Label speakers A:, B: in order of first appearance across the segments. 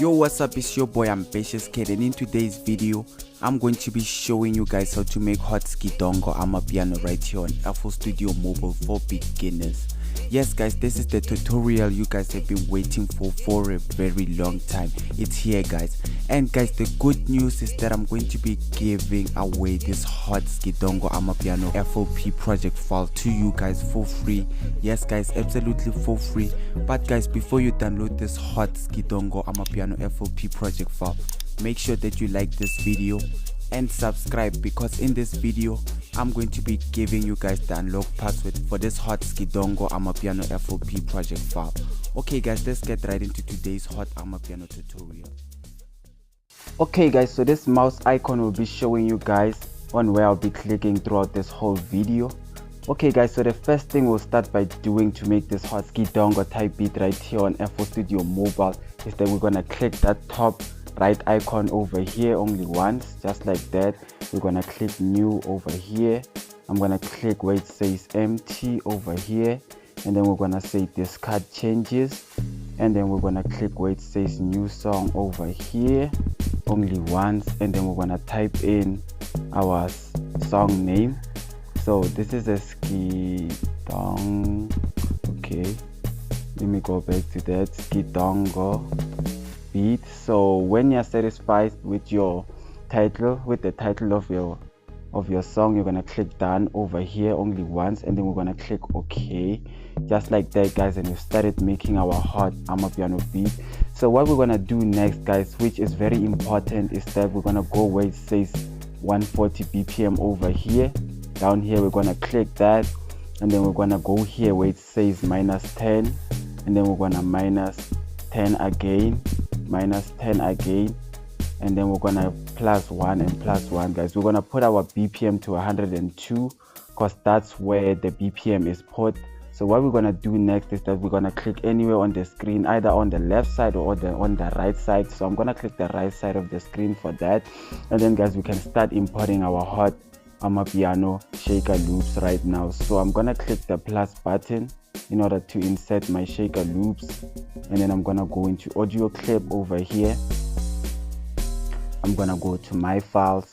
A: Yo, what's up, it's your boy Ambitious Kid, and in today's video I'm going to be showing you guys how to make hot Sgidongo Amapiano right here on FL Studio Mobile for beginners. Yes guys, this is the tutorial you guys have been waiting for a very long time. It's here guys, and guys, the good news is that I'm going to be giving away this hot Sgidongo Amapiano FLP project file to you guys for free. Yes guys, absolutely for free. But guys, before you download this hot Sgidongo Amapiano FLP project file, make sure that you like this video and subscribe, because in this video I'm going to be giving you guys the unlock password for this hot Sgidongo Amapiano FLP project file. Okay guys, let's get right into today's hot Amapiano tutorial. Okay guys, so this mouse icon will be showing you guys on where I'll be clicking throughout this whole video. Okay guys, so the first thing we'll start by doing to make this hot Sgidongo type beat right here on FL Studio Mobile is that we're gonna click that top right icon over here only once, just like that. We're gonna click new over here. I'm gonna click where it says empty over here, and then we're gonna say discard changes, and then we're gonna click where it says new song over here only once, and then we're gonna type in our song name. So this is a Sgidongo. Okay, let me go back to that Sgidongo beat. So when you're satisfied with your title, with the title of your song, you're gonna click done over here only once, and then we're gonna click OK, just like that guys, and we've started making our hot Amapiano beat. So what we're gonna do next guys, which is very important, is that we're gonna go where it says 140 BPM over here. Down here we're gonna click that, and then we're gonna go here where it says -10, and then we're gonna -10 again, -10 again, and then we're gonna +1 and +1 guys. We're gonna put our BPM to 102 because that's where the BPM is put. So what we're gonna do next is that we're gonna click anywhere on the screen, either on the left side or on the right side. So I'm gonna click the right side of the screen for that, and then guys, we can start importing our hot Amapiano shaker loops right now. So I'm gonna click the plus button in order to insert my shaker loops, and then I'm gonna go into audio clip over here. I'm gonna go to my files,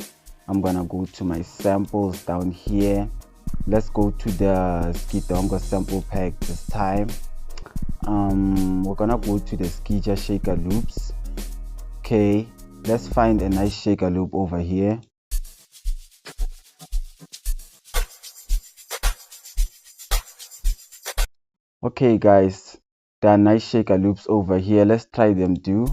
A: I'm gonna go to my samples down here. Let's go to the Sgidongo sample pack this time. We're gonna go to the sgija shaker loops. Okay, let's find a nice shaker loop over here. Okay guys, there are nice shaker loops over here. Let's try them too.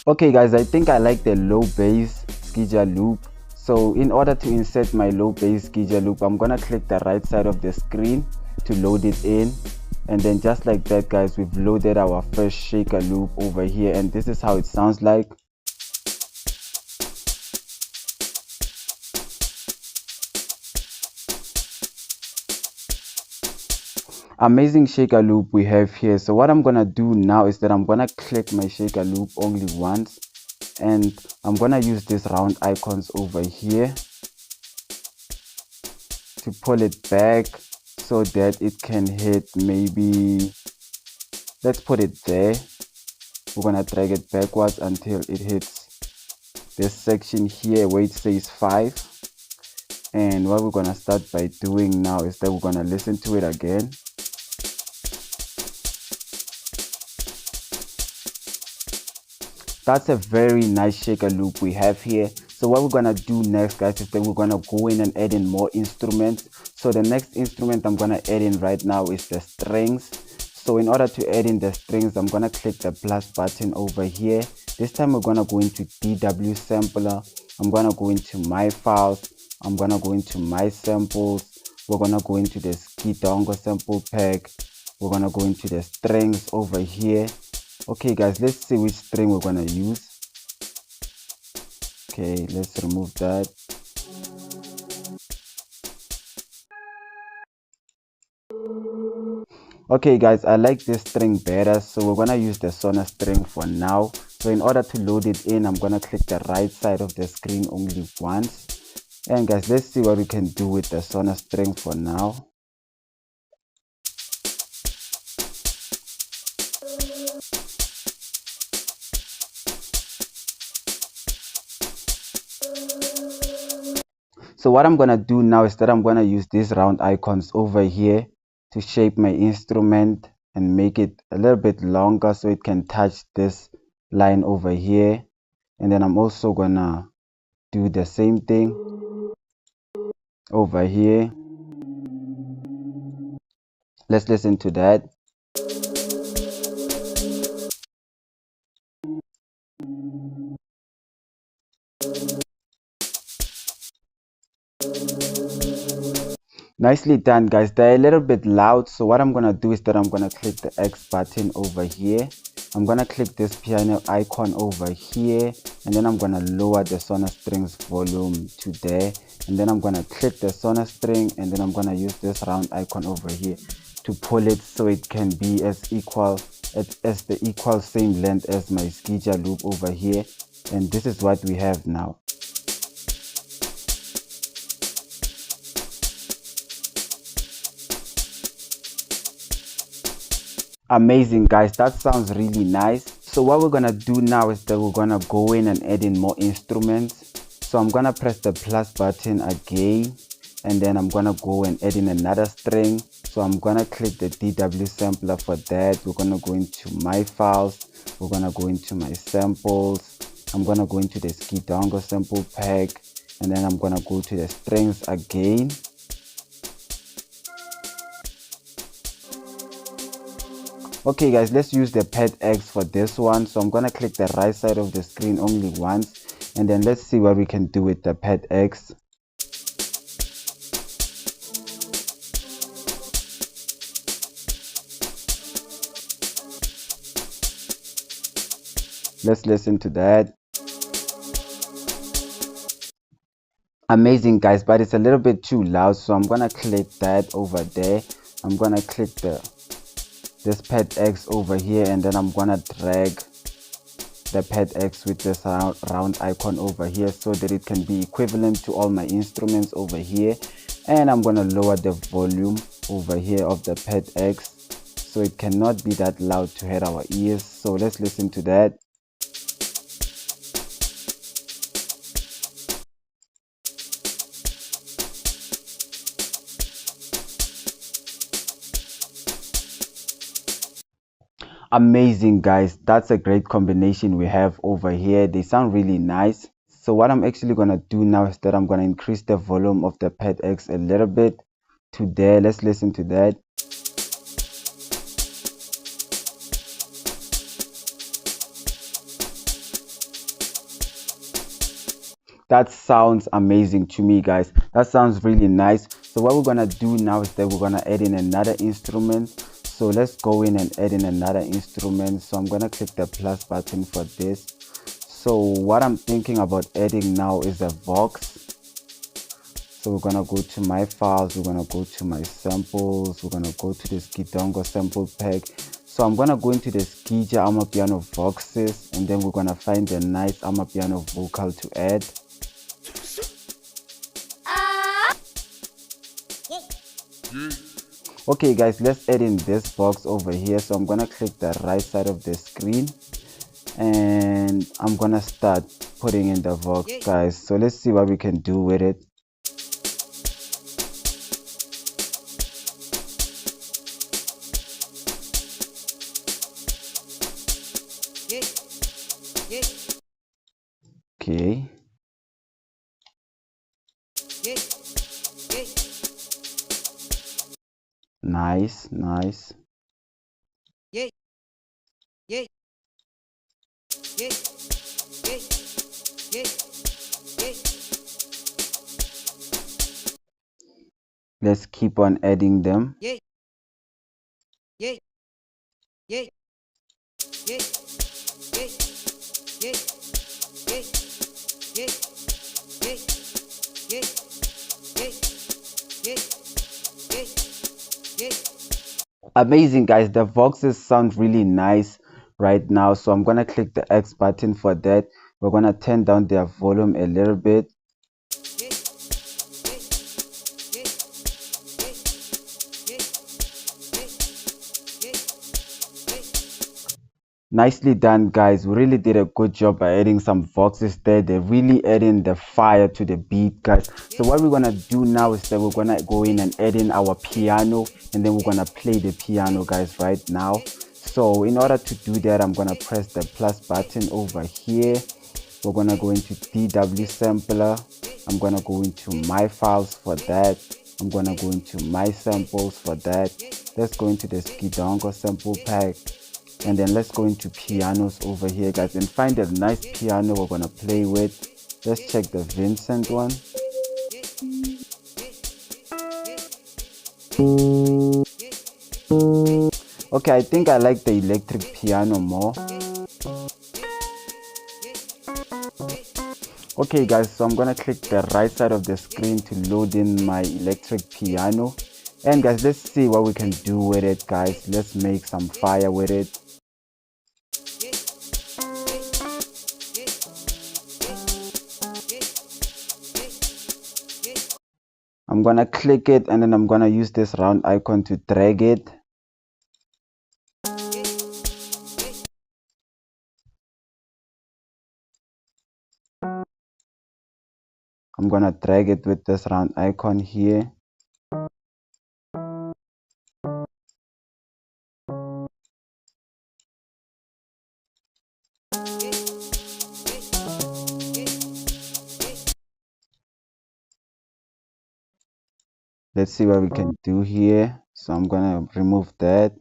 A: Okay guys, I think I like the low bass sgija loop. So in order to insert my low bass sgija loop, I'm gonna click the right side of the screen to load it in, and then just like that guys, we've loaded our first shaker loop over here, and this is how it sounds like. Amazing shaker loop we have here. So what I'm gonna do now is that I'm gonna click my shaker loop only once, and I'm gonna use these round icons over here to pull it back so that it can hit, maybe let's put it there. We're gonna drag it backwards until it hits this section here where it says 5. And what we're gonna start by doing now is that we're gonna listen to it again. That's a very nice shaker loop we have here. So what we're gonna do next guys is that we're gonna go in and add in more instruments. So the next instrument I'm gonna add in right now is the strings. So in order to add in the strings, I'm gonna click the plus button over here. This time we're gonna go into DW sampler. I'm gonna go into my files, I'm gonna go into my samples, we're gonna go into the Sgidongo sample pack, we're gonna go into the strings over here. Okay guys, let's see which string we're gonna use. Okay, let's remove that. Okay guys, I like this string better, so we're gonna use the Sona string for now. So in order to load it in, I'm gonna click the right side of the screen only once. And guys, let's see what we can do with the Sona string for now. So what I'm gonna do now is that I'm gonna use these round icons over here to shape my instrument and make it a little bit longer so it can touch this line over here. And then I'm also gonna do the same thing over here. Let's listen to that. Nicely done, guys. They're a little bit loud, so what I'm gonna do is that I'm gonna click the X button over here. I'm gonna click this piano icon over here, and then I'm gonna lower the sonor strings volume to there, and then I'm gonna click the sonor string, and then I'm gonna use this round icon over here to pull it so it can be as the equal same length as my sgija loop over here. And this is what we have now. Amazing, guys. That sounds really nice. So what we're gonna do now is that we're gonna go in and add in more instruments. So I'm gonna press the plus button again, and then I'm gonna go and add in another string. So I'm gonna click the DW sampler for that. We're gonna go into my files, we're gonna go into my samples, I'm gonna go into the Sgidongo sample pack, and then I'm gonna go to the strings again. Okay guys, let's use the pad X for this one. So I'm gonna click the right side of the screen only once, and then let's see what we can do with the pad X. Let's listen to that. Amazing, guys, but it's a little bit too loud, so I'm gonna click that over there. I'm gonna click this pad X over here, and then I'm gonna drag the pad X with this round icon over here so that it can be equivalent to all my instruments over here. And I'm gonna lower the volume over here of the pad X so it cannot be that loud to hurt our ears. So let's listen to that. Amazing, guys. That's a great combination we have over here. They sound really nice. So what I'm actually gonna do now is that I'm gonna increase the volume of the pad X a little bit to there. Let's listen to that. That sounds amazing to me, guys. That sounds really nice. So what we're gonna do now is that we're gonna add in another instrument. So let's go in and add in another instrument. So I'm gonna click the plus button for this. So what I'm thinking about adding now is a Vox. So we're gonna go to my files, we're gonna go to my samples, we're gonna go to the Sgidongo sample pack. So I'm gonna go into the sgija Amapiano Voxes, and then we're gonna find a nice Amapiano vocal to add. Okay guys, let's add in this box over here. So I'm gonna click the right side of the screen, and I'm gonna start putting in the Vox, guys. So let's see what we can do with it. Okay. Nice, nice. Let's keep on adding them. Amazing, guys. The Voxes sound really nice right now. So I'm gonna click the X button for that. We're gonna turn down their volume a little bit. Nicely done, guys. We really did a good job by adding some voxes there. They're really adding the fire to the beat, guys. So what we're gonna do now is that we're gonna go in and add in our piano, and then we're gonna play the piano, guys, right now. So in order to do that, I'm gonna press the plus button over here. We're gonna go into DW sampler. I'm gonna go into my files for that. I'm gonna go into my samples for that. Let's go into the Sgidongo sample pack. And then let's go into pianos over here, guys, and find a nice piano we're gonna play with. Let's check the Vincent one. Okay, I think I like the electric piano more. Okay, guys, so I'm gonna click the right side of the screen to load in my electric piano. And guys, let's see what we can do with it, guys. Let's make some fire with it. I'm gonna click it, and then I'm gonna use this round icon to drag it. I'm gonna drag it with this round icon here. Let's see what we can do here. So I'm gonna remove that.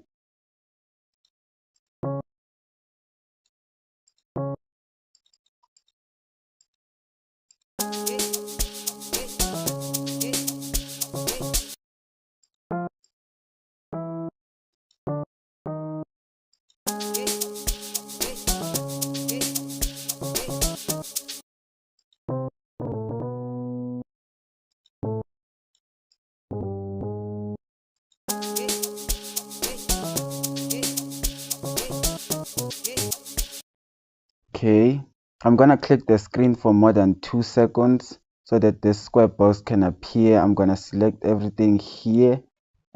A: Okay, I'm gonna click the screen for more than 2 seconds so that this square box can appear. I'm gonna select everything here,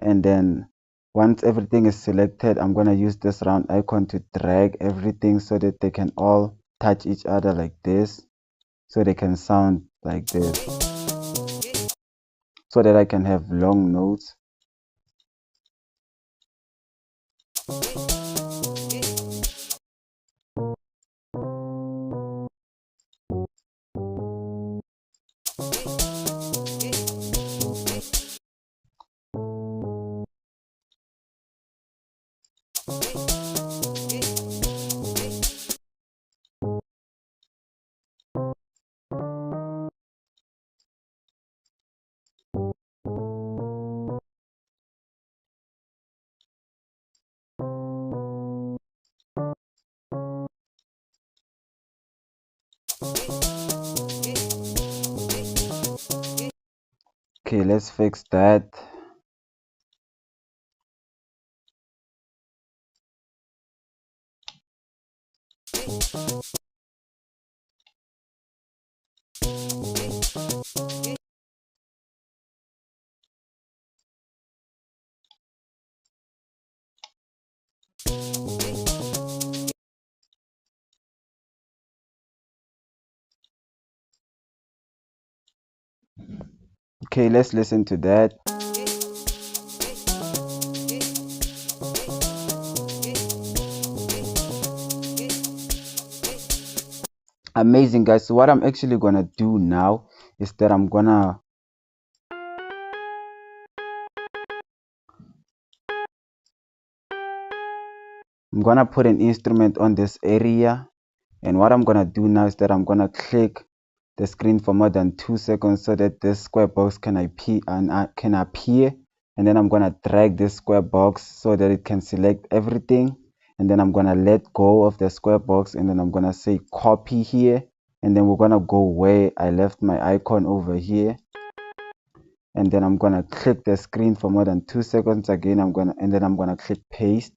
A: and then once everything is selected, I'm gonna use this round icon to drag everything so that they can all touch each other like this, so they can sound like this, so that I can have long notes. Okay, let's fix that. Okay, let's listen to that. Amazing, guys. So what I'm actually gonna do now is that I'm gonna put an instrument on this area, and what I'm gonna do now is that I'm gonna click the screen for more than 2 seconds so that this square box can appear, and then I'm gonna drag this square box so that it can select everything, and then I'm gonna let go of the square box, and then I'm gonna say copy here, and then we're gonna go where I left my icon over here, and then I'm gonna click the screen for more than 2 seconds again. And then I'm gonna click paste,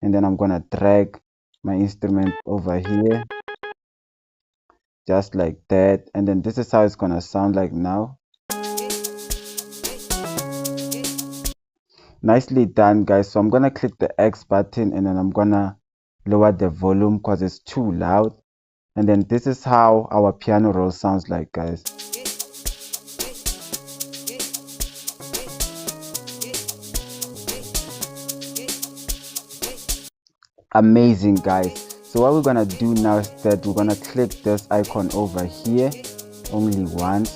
A: and then I'm gonna drag my instrument over here just like that, and then this is how it's gonna sound like now. Nicely done, guys. So I'm gonna click the X button, and then I'm gonna lower the volume because it's too loud. And then this is how our piano roll sounds like, guys. Amazing, guys. So what we're gonna do now is that we're gonna click this icon over here only once,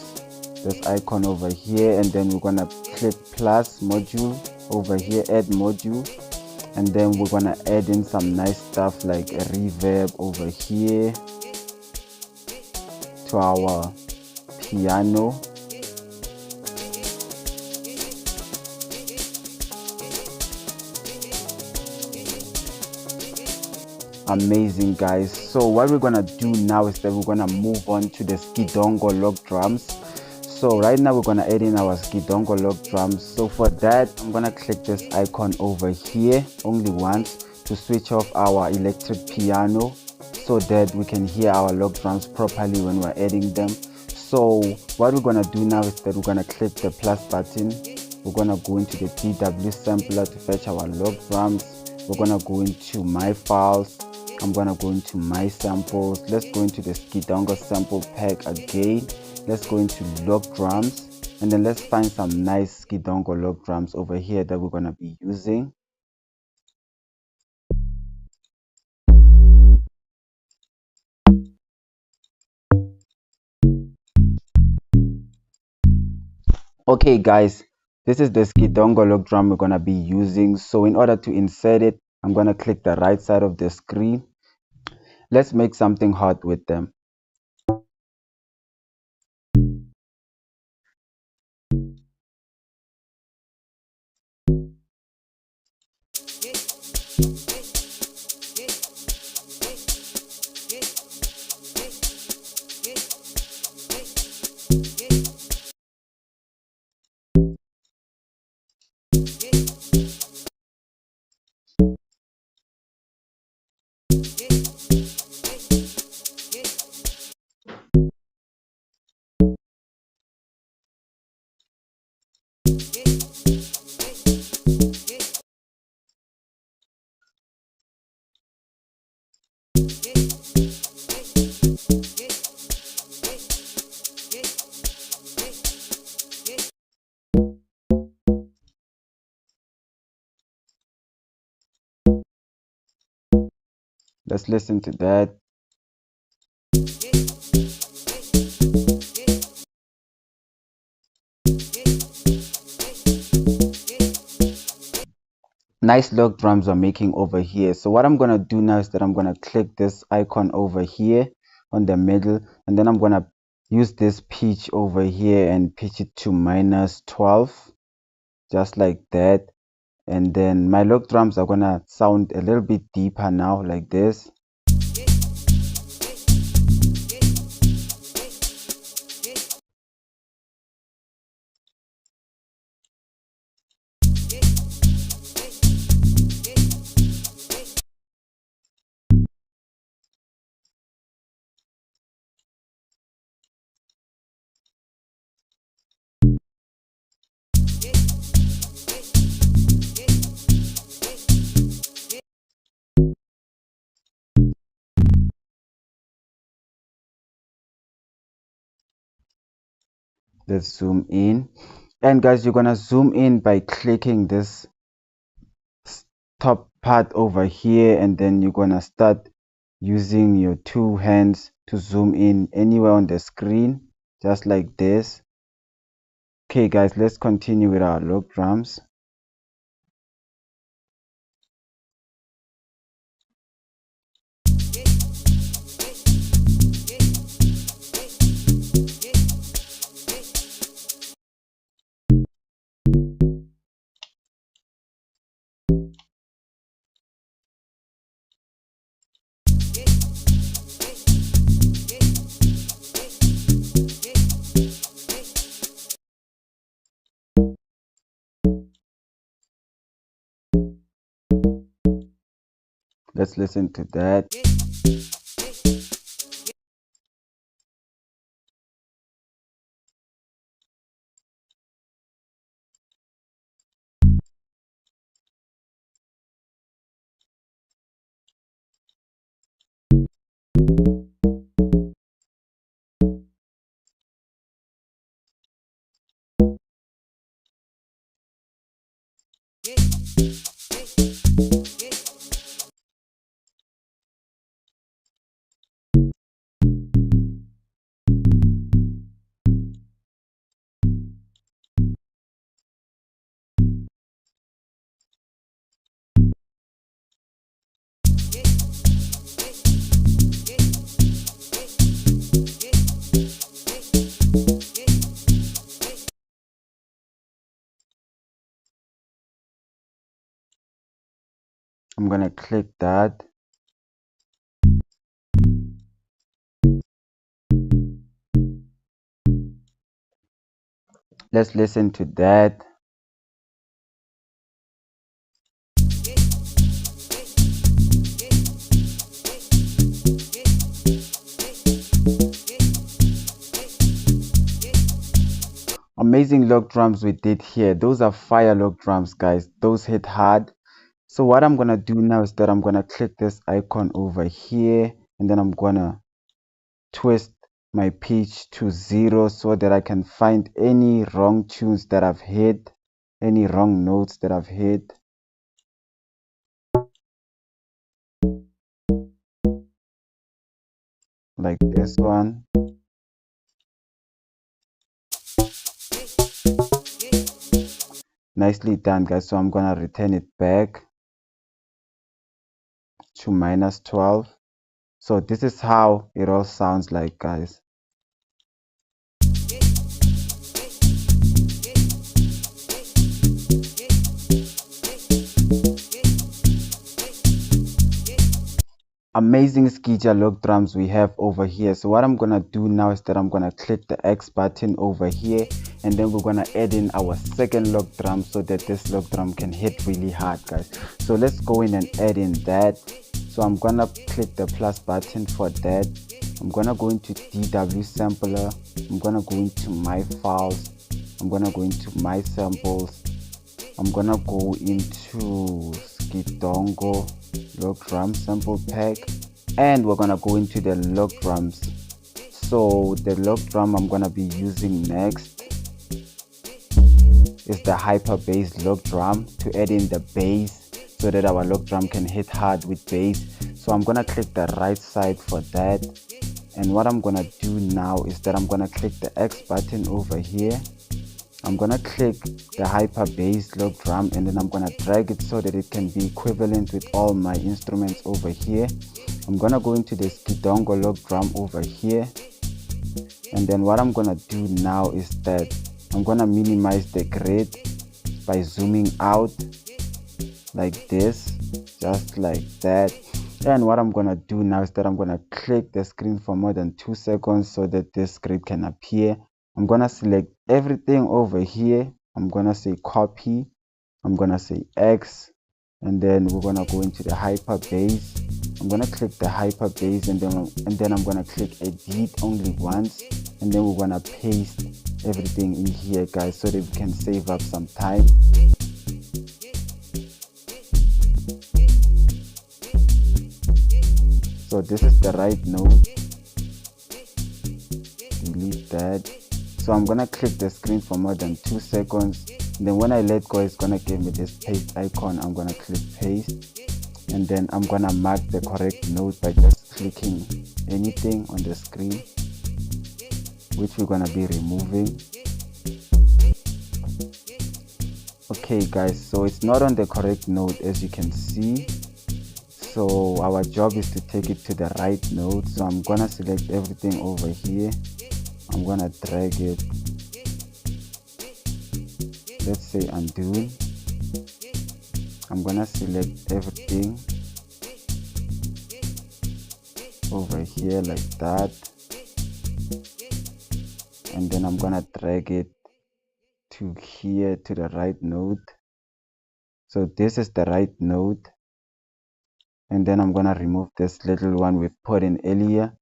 A: this icon over here, and then we're gonna click plus module over here, add module, and then we're gonna add in some nice stuff like a reverb over here to our piano. Amazing, guys. So what we're gonna do now is that we're gonna move on to the Sgidongo log drums. So right now we're gonna add in our Sgidongo log drums. So for that, I'm gonna click this icon over here only once to switch off our electric piano so that we can hear our log drums properly when we're adding them. So what we're gonna do now is that we're gonna click the plus button. We're gonna go into the DW sampler to fetch our log drums. We're gonna go into my files. I'm gonna go into my samples. Let's go into the Sgidongo sample pack again. Let's go into log drums, and then let's find some nice Sgidongo log drums over here that we're gonna be using. Okay, guys, this is the Sgidongo log drum we're gonna be using. So in order to insert it, I'm gonna click the right side of the screen. Let's make something hot with them. Let's listen to that. Nice log drums are making over here. So what I'm gonna do now is that I'm gonna click this icon over here on the middle, and then I'm gonna use this pitch over here and pitch it to -12, just like that. And then my log drums are gonna sound a little bit deeper now, like this. Let's zoom in. And guys, you're gonna zoom in by clicking this top part over here, and then you're gonna start using your two hands to zoom in anywhere on the screen, just like this. Okay, guys, let's continue with our log drums. Let's listen to that. I'm gonna click that. Let's listen to that. Amazing log drums we did here. Those are fire log drums, guys. Those hit hard. So what I'm gonna do now is that I'm gonna click this icon over here, and then I'm gonna twist my pitch to 0 so that I can find any wrong tunes that I've hit, any wrong notes that I've hit. Like this one. Nicely done, guys. So I'm gonna return it back to -12. So this is how it all sounds like, guys. Amazing sgija log drums we have over here. So what I'm gonna do now is that I'm gonna click the X button over here, and then we're gonna add in our second log drum so that this log drum can hit really hard, guys. So let's go in and add in that. So I'm gonna click the plus button for that. I'm gonna go into DW sampler. I'm gonna go into my files. I'm gonna go into my samples. I'm gonna go into Sgidongo log drum sample pack, and we're gonna go into the log drums. So the log drum I'm gonna be using next is the hyper bass log drum to add in the bass so that our log drum can hit hard with bass. So I'm gonna click the right side for that, and what I'm gonna do now is that I'm gonna click the X button over here. I'm gonna click the hyper bass log drum, and then I'm gonna drag it so that it can be equivalent with all my instruments over here. I'm gonna go into the Sgidongo log drum over here, and then what I'm gonna do now is that I'm gonna minimize the grid by zooming out like this, just like that. And what I'm gonna do now is that I'm gonna click the screen for more than 2 seconds so that this script can appear. I'm gonna select everything over here. I'm gonna say copy. I'm gonna say X, and then we're gonna go into the hyper bass. I'm gonna click the hyper bass, and then I'm gonna click edit only once, and then we're gonna paste everything in here, guys, so that we can save up some time. So this is the right note. Delete that. So I'm gonna click the screen for more than 2 seconds. And then when I let go, it's gonna give me this paste icon. I'm gonna click paste, and then I'm gonna mark the correct note by just clicking anything on the screen, which we're gonna be removing. Okay, guys, so it's not on the correct note, as you can see. So our job is to take it to the right note. So I'm gonna select everything over here. I'm gonna drag it, let's say undo. I'm gonna select everything over here like that, and then I'm gonna drag it to here to the right note. So this is the right note, and then I'm gonna remove this little one we've put in earlier,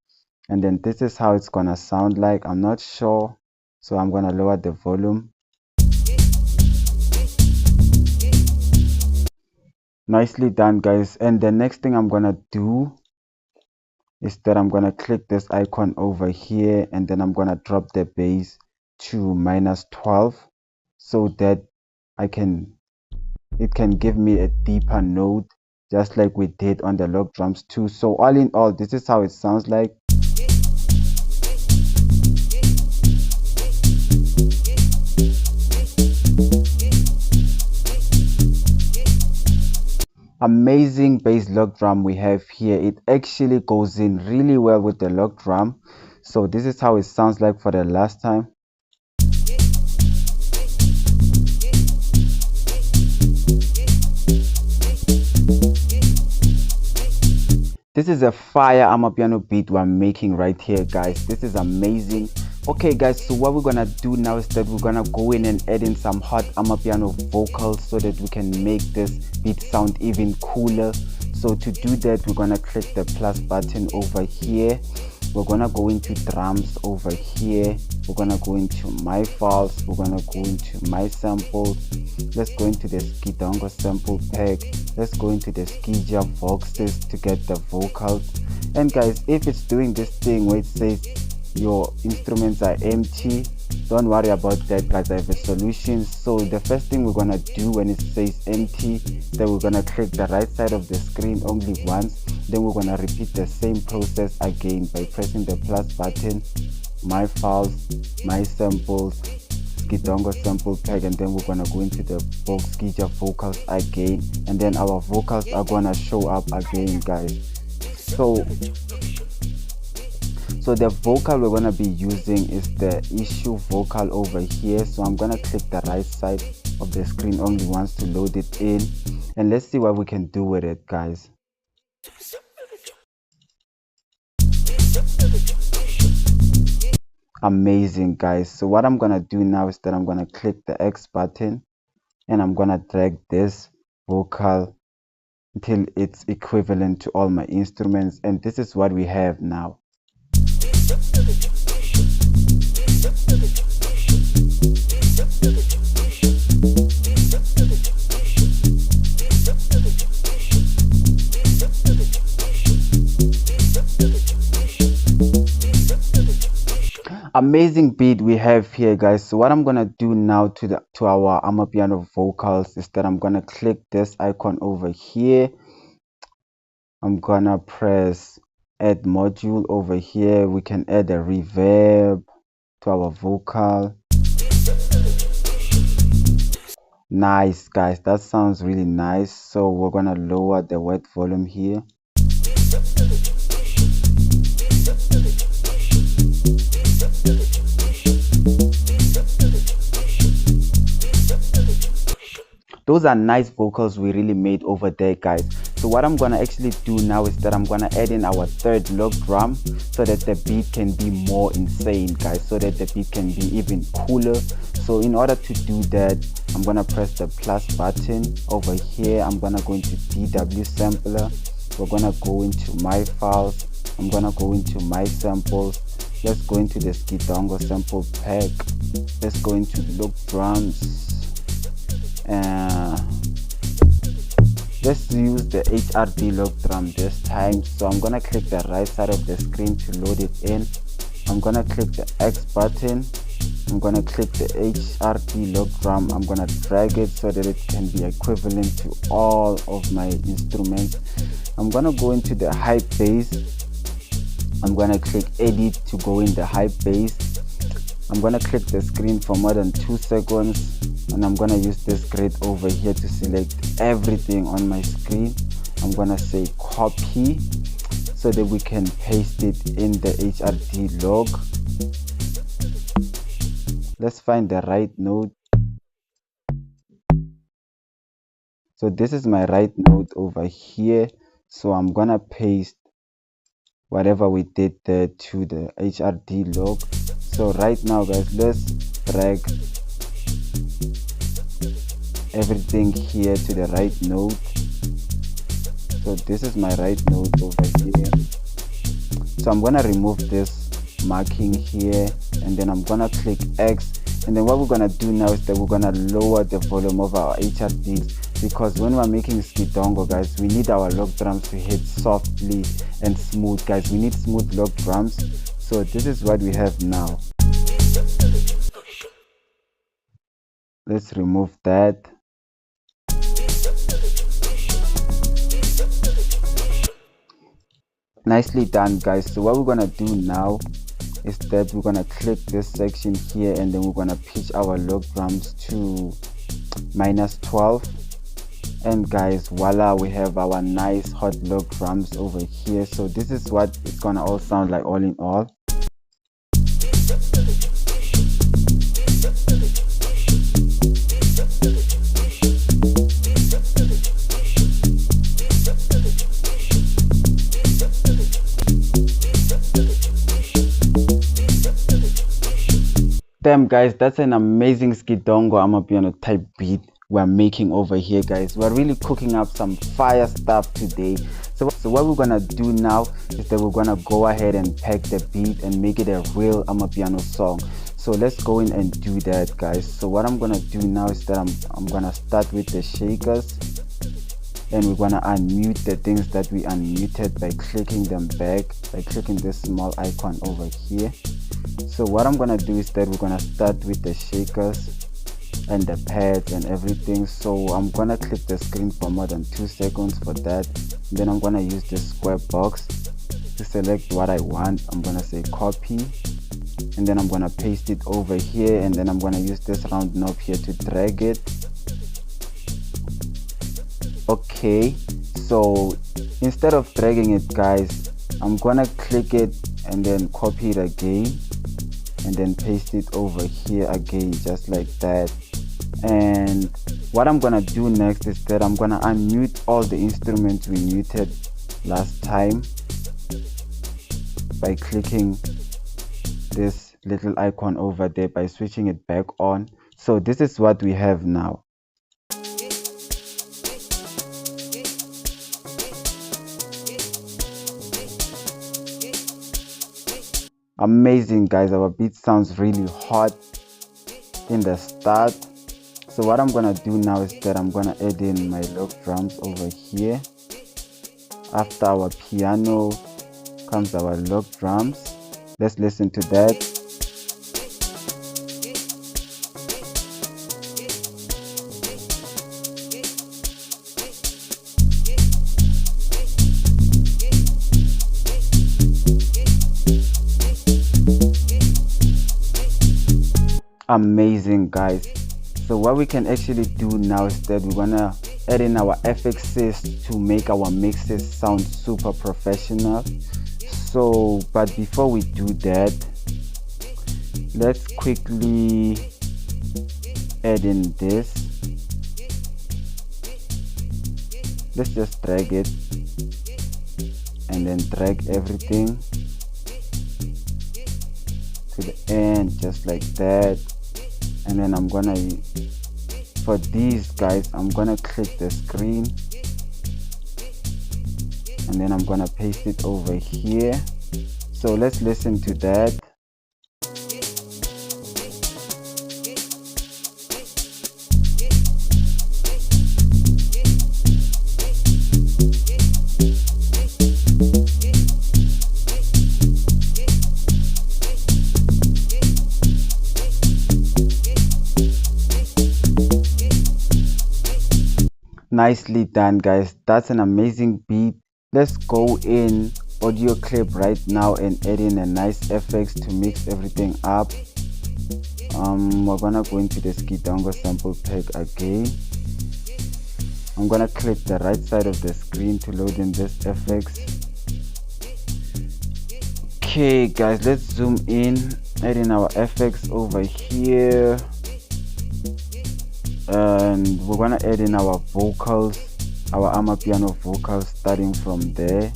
A: and then this is how it's gonna sound like. I'm not sure, so I'm gonna lower the volume. Nicely done, guys. And the next thing I'm gonna do is that I'm gonna click this icon over here, and then I'm gonna drop the bass to -12 so that I can it can give me a deeper note, just like we did on the log drums too. So all in all, this is how it sounds like. Amazing bass log drum we have here. It actually goes in really well with the log drum. So this is how it sounds like for the last time. This is a fire Amapiano beat we're making right here, guys. This is amazing. Okay guys, so what we're gonna do now is that we're gonna go in and add in some hot Amapiano vocals so that we can make this beat sound even cooler. So to do that, we're gonna click the plus button over here. We're gonna go into drums over here. We're gonna go into my files. We're gonna go into my samples. Let's go into the Sgidongo sample pack. Let's go into the sgija voxes to get the vocals. And guys, if it's doing this thing where it says your instruments are empty, don't worry about that, guys. I have a solution. So the first thing we're gonna do when it says empty, then we're gonna click the right side of the screen only once. Then we're gonna repeat the same process again by pressing the plus button, my files, my samples, Sgidongo sample pack, and then we're gonna go into the box sgija vocals again, and then our vocals are gonna show up again, guys. So the vocal we're gonna be using is the issue vocal over here. So I'm gonna click the right side of the screen only once to load it in, and let's see what we can do with it, guys. Amazing, guys. So what I'm gonna do now is that I'm gonna click the X button and I'm gonna drag this vocal until it's equivalent to all my instruments, and this is what we have now. Amazing beat we have here, guys. So what I'm gonna do now to our Amapiano vocals is that I'm gonna click this icon over here. I'm gonna press add module over here. We can add a reverb to our vocal. Nice, guys, that sounds really nice. So we're gonna lower the wet volume here. Those are nice vocals we really made over there, guys. So what I'm gonna actually do now is that I'm gonna add in our third log drum so that the beat can be more insane, guys, so that the beat can be even cooler. So in order to do that, I'm gonna press the plus button over here. I'm gonna go into DW sampler. We're gonna go into my files. I'm gonna go into my samples. Let's go into the Sgidongo sample pack. Let's go into log drums. Let's use the HRD log drum this time. So I'm gonna click the right side of the screen to load it in. I'm gonna click the X button. I'm gonna click the HRD log drum. I'm gonna drag it so that it can be equivalent to all of my instruments. I'm gonna go into the high bass. I'm gonna click edit to go in the high bass. I'm gonna click the screen for more than 2 seconds, and I'm gonna use this grid over here to select everything on my screen. I'm gonna say copy so that we can paste it in the HRD log. Let's find the right note. So this is my right note over here. So I'm gonna paste whatever we did there to the HRD log. So right now, guys, let's drag everything here to the right note. So this is my right note over here. So I'm gonna remove this marking here, and then I'm gonna click X, and then what we're gonna do now is that we're gonna lower the volume of our HRDs, because when we're making Sgidongo, guys, we need our log drums to hit softly and smooth, guys. We need smooth log drums. So this is what we have now. Let's remove that. Nicely done, guys. So what we're gonna do now is that we're gonna click this section here, and then we're gonna pitch our log drums to -12. And guys, voila, we have our nice hot log drums over here. So this is what it's gonna all sound like all in all. Damn, guys, that's an amazing Sgidongo Amapiano type beat we're making over here, guys. We're really cooking up some fire stuff today. So what we're gonna do now is that we're gonna go ahead and pack the beat and make it a real Amapiano song. So let's go in and do that, guys. So what I'm gonna do now is that I'm gonna start with the shakers, and we're gonna unmute the things that we unmuted by clicking them back, by clicking this small icon over here. So what I'm gonna do is that we're gonna start with the shakers and the pads and everything. So I'm gonna click the screen for more than 2 seconds for that. Then I'm gonna use this square box to select what I want. I'm gonna say copy, and then I'm gonna paste it over here, and then I'm gonna use this round knob here to drag it. Okay, so instead of dragging it, guys, I'm gonna click it and then copy it again, and then paste it over here again, just like that. And what I'm gonna do next is that I'm gonna unmute all the instruments we muted last time by clicking this little icon over there, by switching it back on. So this is what we have now. Amazing, guys, our beat sounds really hot in the start. So what I'm gonna do now is that I'm gonna add in my log drums over here. After our piano comes our log drums. Let's listen to that. Amazing, guys. So what we can actually do now is that we're gonna add in our FXs to make our mixes sound super professional. So but before we do that, let's quickly add in this. Let's just drag it and then drag everything to the end, just like that. And then I'm gonna, for these guys, I'm gonna click the screen, and then I'm gonna paste it over here. So let's listen to that. Nicely done, guys. That's an amazing beat. Let's go in audio clip right now and add in a nice FX to mix everything up. We're gonna go into the Sgidongo sample pack again. I'm gonna click the right side of the screen to load in this FX. Okay, guys, let's zoom in, add in our FX over here. And we're gonna add in our vocals, our Amapiano vocals, starting from there.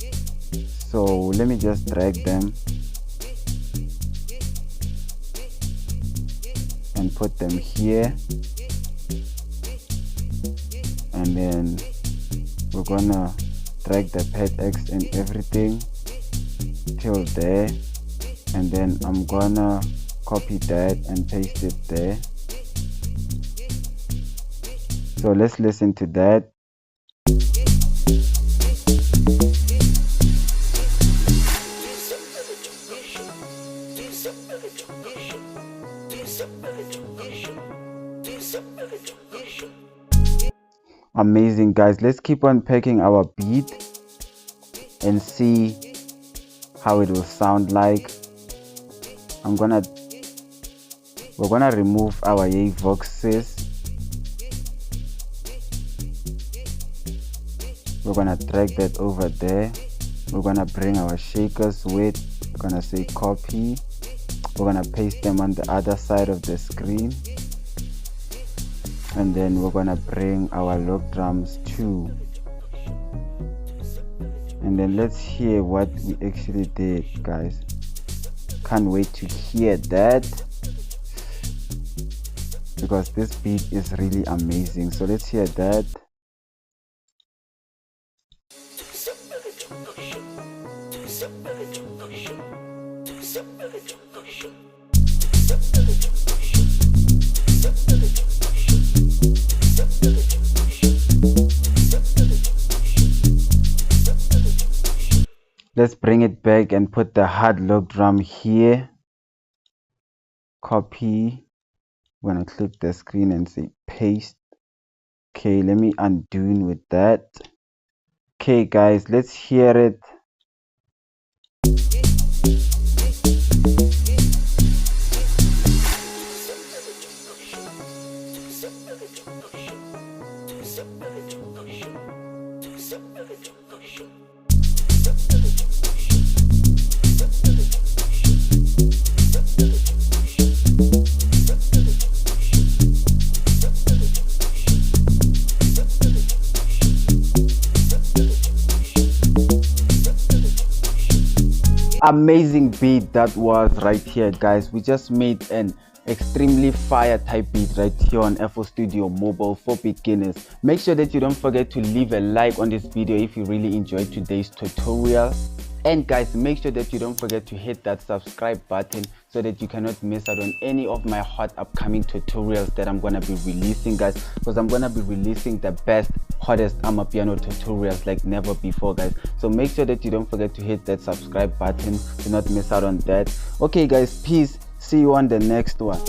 A: So let me just drag them and put them here, and then we're gonna drag the pad X and everything till there, and then I'm gonna copy that and paste it there. So let's listen to that. Amazing, guys. Let's keep on packing our beat and see how it will sound like. We're gonna remove our yay boxes. We're gonna drag that over there. We're gonna bring our shakers with. We're gonna say copy. We're gonna paste them on the other side of the screen. And then we're gonna bring our log drums too. And then let's hear what we actually did, guys. Can't wait to hear that, because this beat is really amazing. So let's hear that. Let's bring it back and put the hard log drum here. Copy. We're gonna click the screen and say paste. Okay, let me undo with that. Okay guys, let's hear it. Amazing beat that was right here, guys. We just made an extremely fire type beat right here on FL Studio Mobile for beginners. Make sure that you don't forget to leave a like on this video if you really enjoyed today's tutorial. And guys, make sure that you don't forget to hit that subscribe button so that you cannot miss out on any of my hot upcoming tutorials that I'm gonna be releasing, guys, because I'm gonna be releasing the best, hottest Amapiano tutorials like never before, guys. So make sure that you don't forget to hit that subscribe button to not miss out on that. Okay guys, peace. See you on the next one.